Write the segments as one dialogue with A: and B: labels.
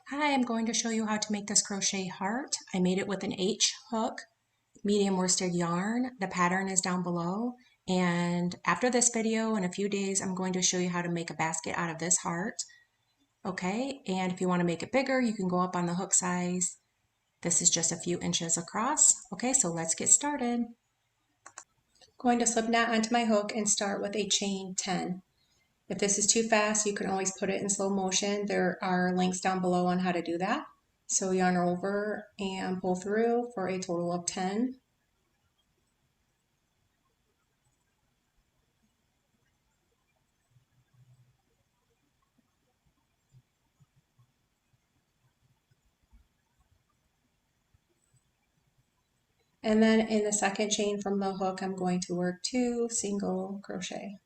A: Hi, I'm going to show you how to make this crochet heart. I made it with an H hook, medium worsted yarn. The pattern is down below. And after this video, in a few days, I'm going to show you how to make a basket out of this heart. Okay, and if you want to make it bigger, you can go up on the hook size. This is just a few inches across. Okay, so let's get started. Going to slip knot onto my hook and start with a chain 10. If this is too fast, you can always put it in slow motion. There are links down below on how to do that. So yarn over and pull through for a total of 10. And then in the second chain from the hook, I'm going to work 2 single crochet.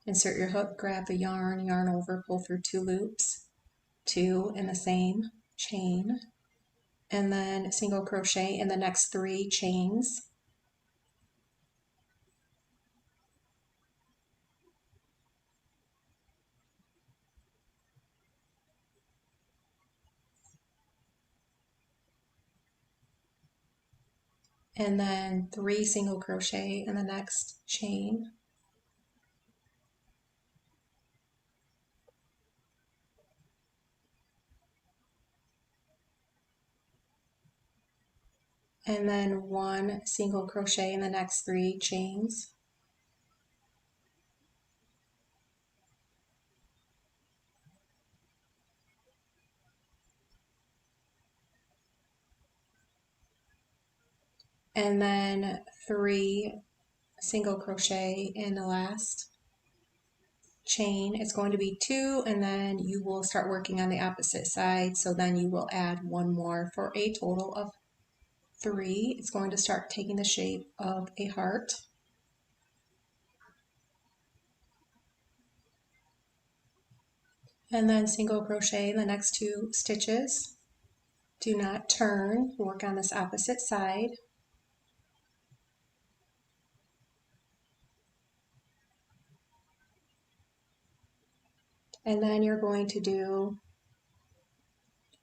A: Insert your hook, grab the yarn, yarn over, pull through 2 loops, 2 in the same chain, and then single crochet in the next 3 chains. And then 3 single crochet in the next chain. And then 1 single crochet in the next 3 chains. And then 3 single crochet in the last chain. It's going to be 2, and then you will start working on the opposite side, so then you will add 1 more for a total of 3. It's going to start taking the shape of a heart. And then single crochet in the next 2 stitches. Do not turn, work on this opposite side. And then you're going to do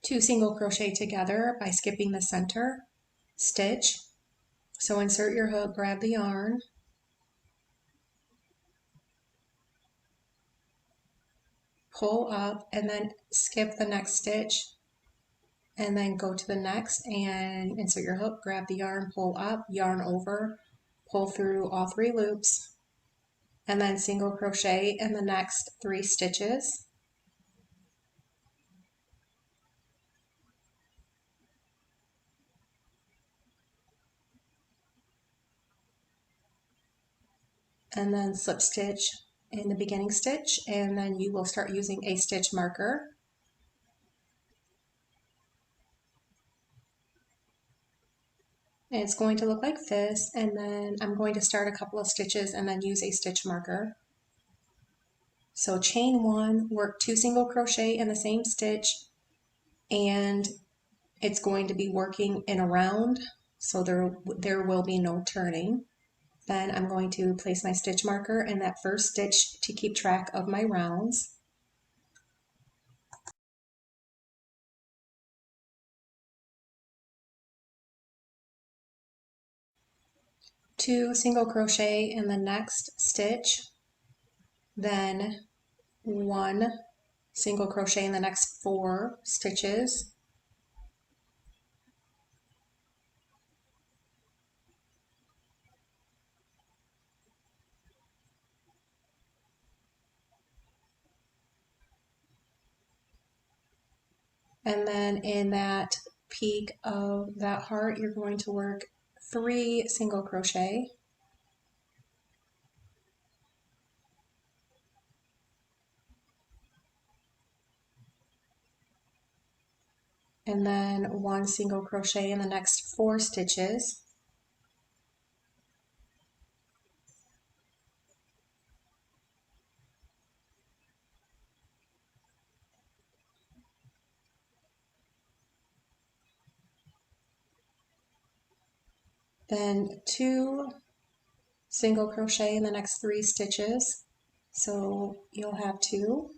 A: 2 single crochet together by skipping the center stitch. So insert your hook, grab the yarn, pull up, and then skip the next stitch, and then go to the next and insert your hook, grab the yarn, pull up, yarn over, pull through all 3 loops, and then single crochet in the next 3 stitches. And then slip stitch in the beginning stitch, and then you will start using a stitch marker. And it's going to look like this, and then I'm going to start a couple of stitches and then use a stitch marker. So chain 1, work 2 single crochet in the same stitch, and it's going to be working in a round, so there will be no turning. Then I'm going to place my stitch marker in that first stitch to keep track of my rounds. Two single crochet in the next stitch, then 1 single crochet in the next 4 stitches, and then in that peak of that heart you're going to work 3 single crochet, and then 1 single crochet in the next 4 stitches, then 2 single crochet in the next 3 stitches, so you'll have 2,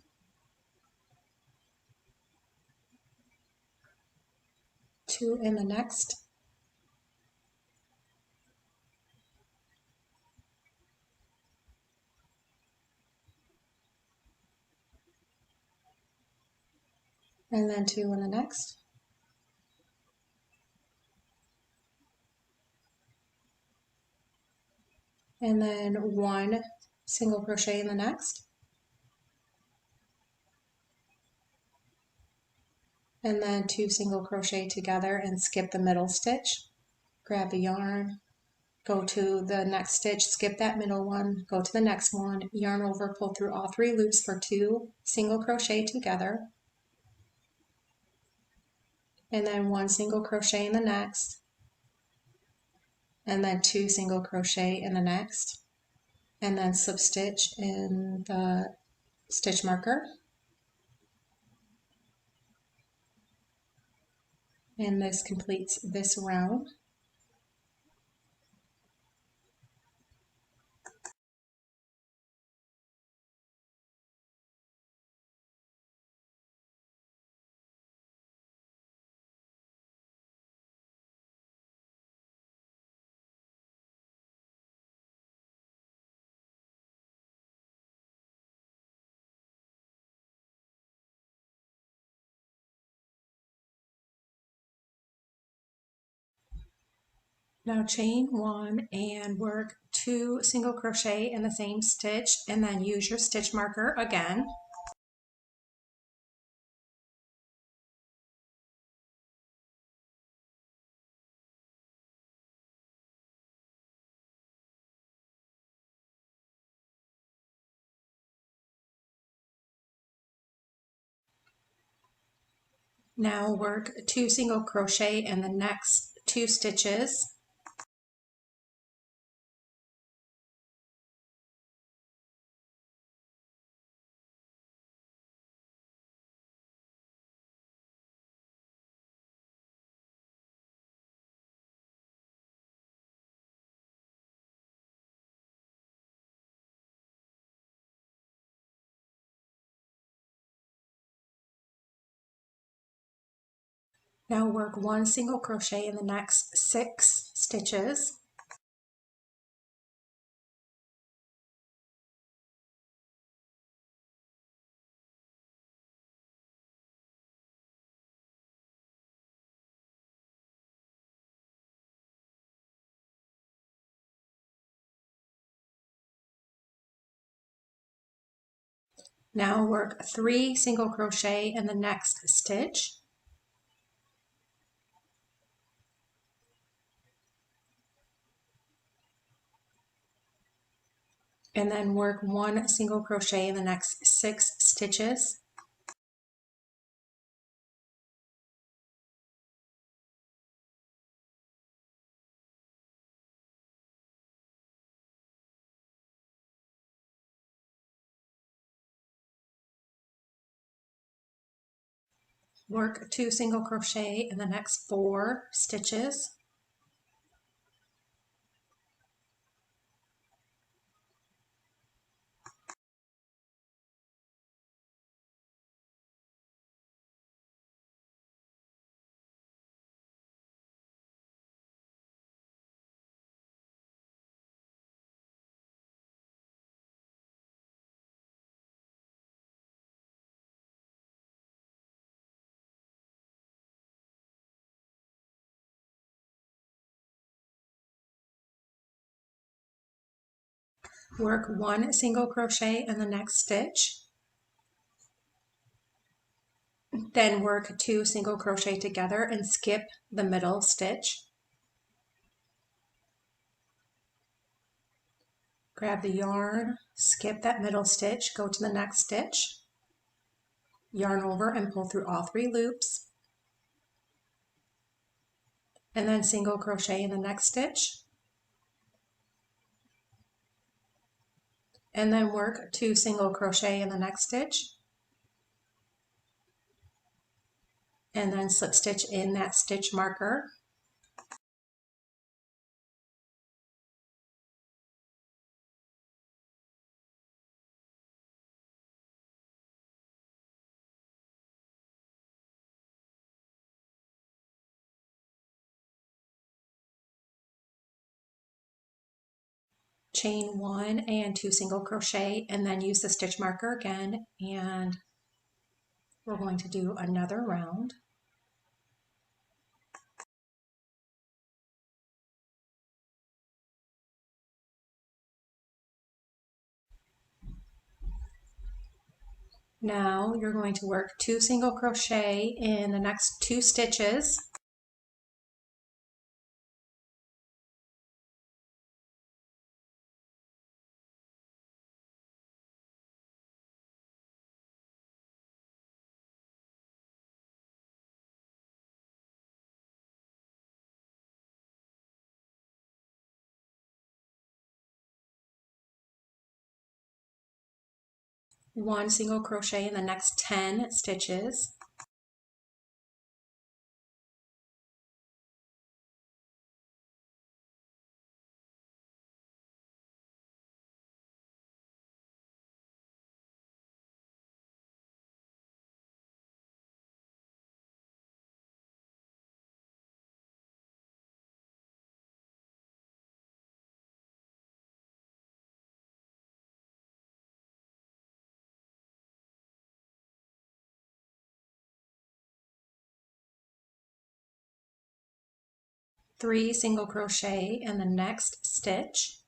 A: 2 in the next, and then 2 in the next, and then 1 single crochet in the next, and then 2 single crochet together and skip the middle stitch. Grab the yarn, go to the next stitch, skip that middle one, go to the next one, yarn over, pull through all 3 loops for 2 single crochet together, and then 1 single crochet in the next, and then 2 single crochet in the next, and then slip stitch in the stitch marker. And this completes this round. Now chain 1 and work 2 single crochet in the same stitch, and then use your stitch marker again. Now work 2 single crochet in the next 2 stitches. Now work 1 single crochet in the next 6 stitches. Now work 3 single crochet in the next stitch. And then work 1 single crochet in the next 6 stitches. Work 2 single crochet in the next 4 stitches. Work 1 single crochet in the next stitch, then work 2 single crochet together and skip the middle stitch. Grab the yarn, skip that middle stitch, go to the next stitch, yarn over and pull through all 3 loops, and then single crochet in the next stitch, and then work 2 single crochet in the next stitch, and then slip stitch in that stitch marker. chain 1 and 2 single crochet, and then use the stitch marker again, and we're going to do another round. Now you're going to work 2 single crochet in the next 2 stitches. One single crochet in the next 10 stitches. Three single crochet in the next stitch,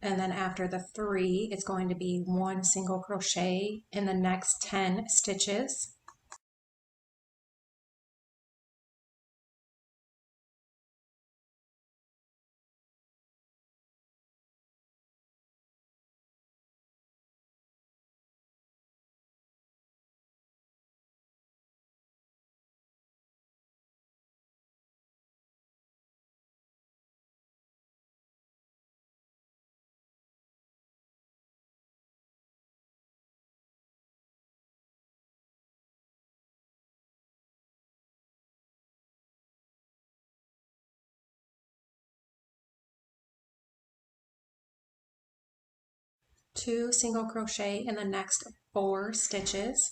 A: and then after the 3 it's going to be 1 single crochet in the next 10 stitches. Two single crochet in the next 4 stitches.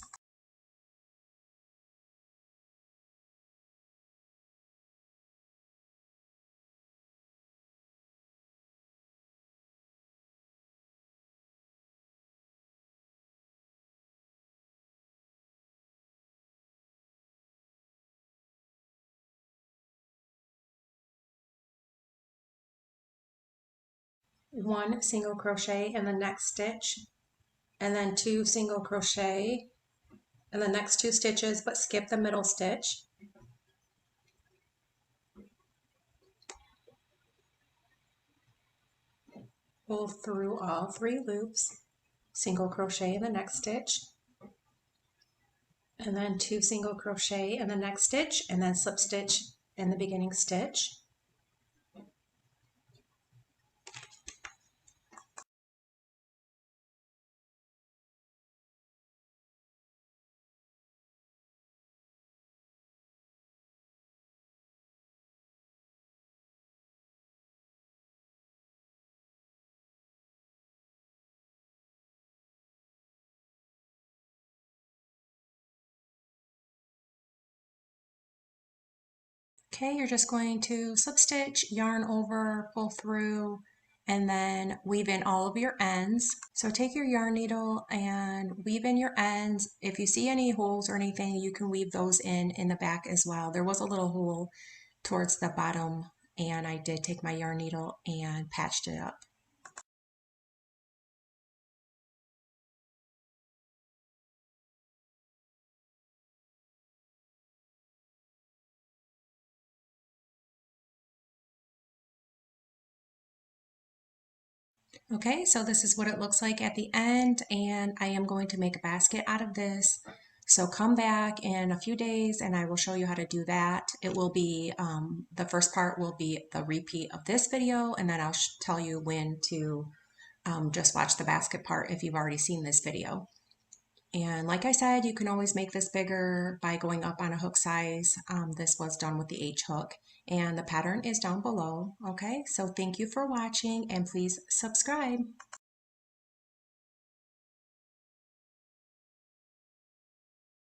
A: One single crochet in the next stitch, and then 2 single crochet in the next 2 stitches, but skip the middle stitch. Pull through all 3 loops, single crochet in the next stitch, and then 2 single crochet in the next stitch, and then slip stitch in the beginning stitch. Okay, you're just going to slip stitch, yarn over, pull through, and then weave in all of your ends. So take your yarn needle and weave in your ends. If you see any holes or anything, you can weave those in the back as well. There was a little hole towards the bottom, and I did take my yarn needle and patched it up. Okay, so this is what it looks like at the end, and I am going to make a basket out of this. So come back in a few days and I will show you how to do that. It will be, the first part will be the repeat of this video, and then I'll tell you when to just watch the basket part if you've already seen this video. And like I said, you can always make this bigger by going up on a hook size. This was done with the H hook, and the pattern is down below. Okay, so thank you for watching, and please subscribe.